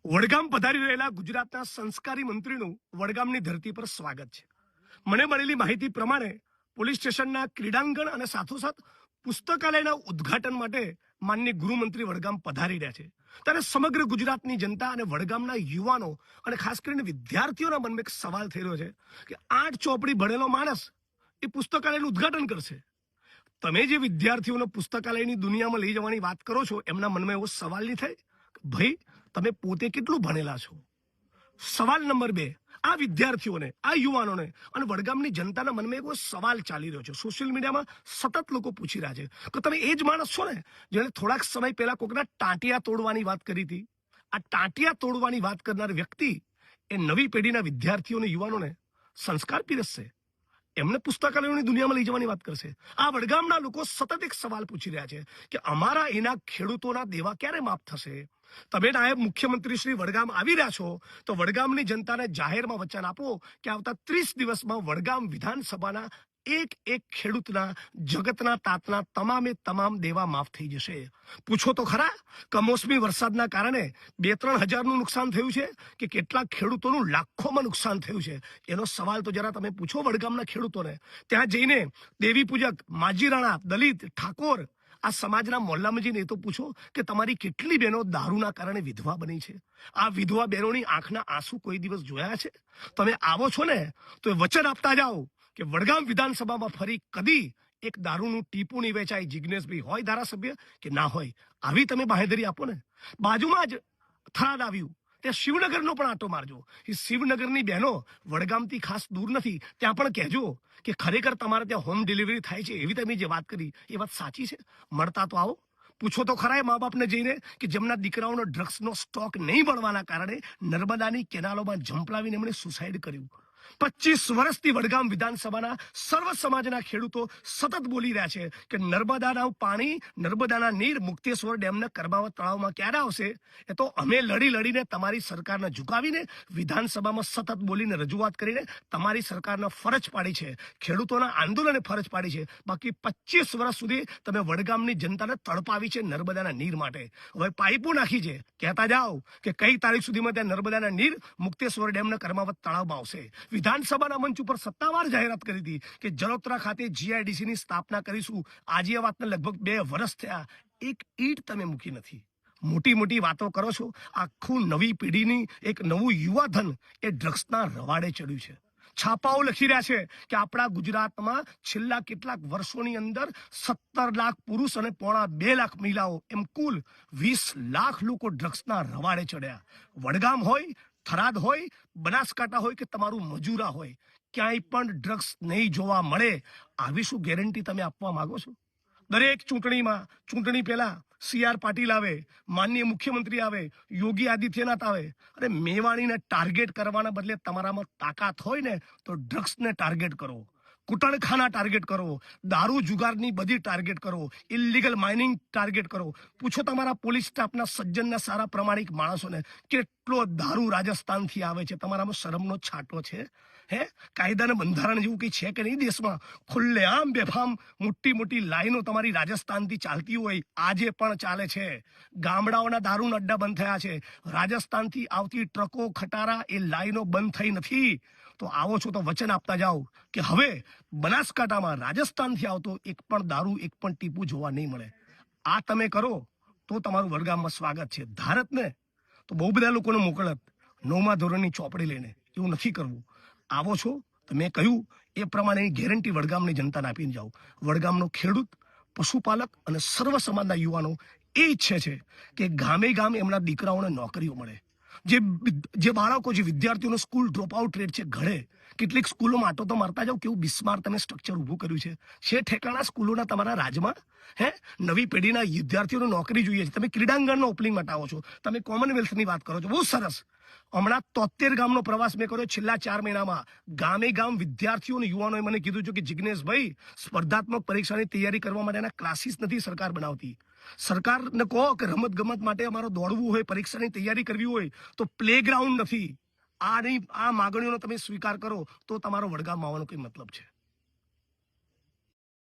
વડગામ પધારી રહેલા ગુજરાતના સંસ્કારી મંત્રીનું વડગામની ધરતી પર સ્વાગત છે. મને મળેલી માહિતી પ્રમાણે પોલીસ સ્ટેશનના ક્રીડાંગણ અને સાથોસાથ પુસ્તકાલયના ઉદ્ઘાટન માટે માનનીય ગૃહમંત્રી વડગામ પધારી રહ્યા છે. ત્યારે સમગ્ર ગુજરાતની જનતા અને વડગામના યુવાનો અને ખાસ કરીને વિદ્યાર્થીઓના મનમાં એક સવાલ થઈ રહ્યો છે કે 8 ચોપડી ભણેલો માણસ એ પુસ્તકાલયનું ઉદ્ઘાટન કરશે. તમે જે વિદ્યાર્થીઓને પુસ્તકાલયની દુનિયામાં લઈ જવાની વાત કરો છો, એમના મનમાં એવો સવાલ નહીં થાય કે ભાઈ તમે પોતે કેટલું ભણેલા છો? સવાલ નંબર 2, આ વિદ્યાર્થીઓને, આ યુવાનોને અને વડગામની જનતાના મનમાં એવો સવાલ ચાલી રહ્યો છે. સોશિયલ મીડિયામાં સતત લોકો પૂછી રહ્યા છે કે તમે એ જ માણસ છો ને જેણે થોડાક સમય પહેલા કોકના ટાંટિયા તોડવાની વાત કરી હતી? આ ટાંટિયા તોડવાની વાત કરનાર વ્યક્તિ એ નવી પેઢીના વિદ્યાર્થીઓને, યુવાનોને સંસ્કાર પીરસશે, એમને પુસ્તકાલયોની દુનિયામાં લઈ જવાની વાત કરશે. આ વડગામના લોકો સતત એક સવાલ પૂછી રહ્યા છે કે અમારા એના ખેડૂતોના દેવા ક્યારે માફ થશે? તમે નાયબ મુખ્યમંત્રી શ્રી વડગામ આવી રહ્યા છો તો વડગામની જનતાને જાહેરમાં વચન આપો કે આવતા 30 દિવસમાં વડગામ વિધાનસભાના એક ખેડૂતના, જગતના તાતના તમામ દેવા માફ થઈ જશે. પૂછો તો ખરા, કમોસમી વરસાદના કારણે 2-3 હજારનું નુકસાન થયું છે કે કેટલાક ખેડૂતોનું લાખોમાં નુકસાન થયું છે? એનો સવાલ તો જરા તમે પૂછો વડગામના ખેડૂતોને. ત્યાં જઈને દેવી પૂજક, માજી રાણા, દલિત, ઠાકોર, આ સમાજના મોહલ્લામાં જઈને એ તો પૂછો કે તમારી કેટલી બહેનો દારૂના કારણે વિધવા બની છે? આ વિધવા બહેનોની આંખના આંસુ કોઈ દિવસ જોયા છે? તમે આવો છો ને તો એ વચન આપતા જાઓ કે વડગામ વિધાનસભામાં ફરી કદી એક દારૂનું ટીપું નહીં વેચાય. જિગ્નેશભાઈ હોય ધારાસભ્ય કે ના હોય, આવી તમે બાંહેધરી આપો ને. બાજુમાં જ થરાદ આવ્યું, ત્યાં શિવનગરનો પણ આંટો મારજો. એ શિવનગરની બહેનો વડગામથી ખાસ દૂર નથી, ત્યાં પણ કહેજો કે ખરેખર તમારે ત્યાં હોમ ડિલિવરી થાય છે. એવી તમે જે વાત કરી એ વાત સાચી છે? મળતા તો આવો. પૂછો તો ખરા એ મા બાપને જઈને કે જેમના દીકરાઓનો ડ્રગ્સનો સ્ટોક નહીં મળવાના કારણે નર્મદાની કેનાલોમાં ઝંપલાવીને એમણે સુસાઇડ કર્યું. 25 વર્ષથી વડગામ વિધાનસભાના સર્વ સમાજના ખેડૂતો સતત બોલી રહ્યા છે કે નર્મદાના પાણી, નર્મદાના નીર મુક્તેશ્વર ડેમના કર્માવત તળાવમાં ક્યારે આવશે? એ તો અમે લડીને તમારી સરકારને ઝુકાવીને વિધાનસભામાં સતત બોલીને રજૂઆત કરીને તમારી સરકારને ફરજ પાડી છે, ખેડૂતોના આંદોલને ફરજ પાડી છે. બાકી 25 વર્ષ સુધી તમે વડગામની જનતાને તડપાવી છે નર્મદાના નીર માટે. હવે પાઇપો નાખી છે, કહેતા જાઓ કે કઈ તારીખ સુધીમાં ત્યાં નર્મદાના નીર મુક્તેશ્વર ડેમના કર્માવત તળાવમાં આવશે. વિધાનસભાના મંચ ઉપર સત્તાવાર જાહેરાત કરી હતી કે જલોત્રા ખાતે GIDCની સ્થાપના કરીશું. આજે આ વાતને લગભગ 2 વર્ષ થયા, એક ઈંટ તમે મૂકી નથી. મોટી વાતો કરો છો. આખું નવી પેઢીની એક નવું યુવાધન એ ડ્રગ્સના રવાડે ચડ્યું છે. છાપાઓ લખી રહ્યા છે કે આપણા ગુજરાતમાં છેલ્લા કેટલાક વર્ષોની અંદર 17 લાખ પુરુષ અને 2.5 લાખ મહિલાઓ, એમ કુલ 20 લાખ લોકો ડ્રગ્સના રવાડે ચડ્યા. વડગામ હોય, થરાદ હોય, બનાસકાંઠા હોય કે તમારું મજૂરા હોય, ક્યાંય પણ ડ્રગ્સ નહીં જોવા મળે. આવી શું ગેરંટી તમે આપવા માંગો છો? દરેક ચૂંટણી પહેલા CR પાટીલ આવે, માનનીય મુખ્યમંત્રી આવે, યોગી આદિત્યનાથ આવે, અને મેવાણીને ટાર્ગેટ કરવાના બદલે તમારામાં તાકાત હોય ને તો ડ્રગ્સને ટાર્ગેટ કરો, કુટણખાના ટાર્ગેટ કરો, દારૂ જુગારની બધી ટાર્ગેટ કરો, ઇલીગલ માઇનિંગ ટાર્ગેટ કરો. પૂછો તમારા પોલીસ સ્ટાફના સજ્જનના સારા પ્રામાણિક માણસોને કેટલો દારૂ રાજસ્થાનથી આવે છે. તમારામાં શરમનો છાંટો છે? હે, કાયદાના બંધારણ જેવું કંઈ છે કે નહીં દેશમાં? ખુલ્લેઆમ બેફામ મોટી લાઈનો તમારી રાજસ્થાનથી ચાલતી હોય, આજે પણ ચાલે છે. ગામડાઓના દારૂના અડ્ડા બંધ થયા છે. રાજસ્થાનથી આવતી ટ્રકો, ખટારા, એ લાઈનો બંધ થઈ નથી. તો આવો છો તો વચન આપતા જાઓ કે હવે બનાસકાંઠામાં રાજસ્થાનથી આવતો એક પણ દારૂ, એક પણ ટીપું જોવા નહીં મળે. આ તમે કરો તો તમારું વડગામમાં સ્વાગત છે. ધારત ને તો બહુ બધા લોકોને મોકલત 9મા ધોરણની ચોપડી લઈને. એવું નથી કરવું. આવો છો તો મેં કહ્યું એ પ્રમાણેની ગેરંટી વડગામની જનતાને આપીને જાઓ. વડગામનો ખેડૂત, પશુપાલક અને સર્વ સમાજના યુવાનો એ ઈચ્છે છે કે ગામે એમના દીકરાઓને નોકરીઓ મળે. જે બાળકો, જે વિદ્યાર્થીઓનો સ્કૂલ ડ્રોપ આઉટ રેટ છે ઘરે, કેટલીક સ્કૂલોમાં આટો તો મારતા જાઓ કેવું બિસ્માર તમે સ્ટ્રક્ચર ઊભું કર્યું છે ઠેકાણા સ્કૂલોના તમારા રાજમાં? હે, નવી પેઢીના વિદ્યાર્થીઓને નોકરી જોઈએ છે. તમે ક્રીડાંગણનો ઓપનિંગ માટે આવો છો, તમે કોમનવેલ્થની વાત કરો છો, બહુ સરસ. હમણાં 73 ગામનો પ્રવાસ મેં કર્યો છેલ્લા 4 મહિનામાં. ગામ વિદ્યાર્થીઓ અને યુવાનોએ મને કીધું છે કે જિગ્નેશભાઈ, સ્પર્ધાત્મક પરીક્ષાની તૈયારી કરવા માટેના ક્લાસીસ નથી સરકાર બનાવતી. સરકારને કહો કે રમત ગમત માટે અમારે દોડવું હોય, પરીક્ષાની તૈયારી કરવી હોય તો પ્લેગ્રાઉન્ડ નથી. આ માગણીઓનો તમે સ્વીકાર કરો તો તમારો વડગામ આવવાનો કઈ મતલબ છે?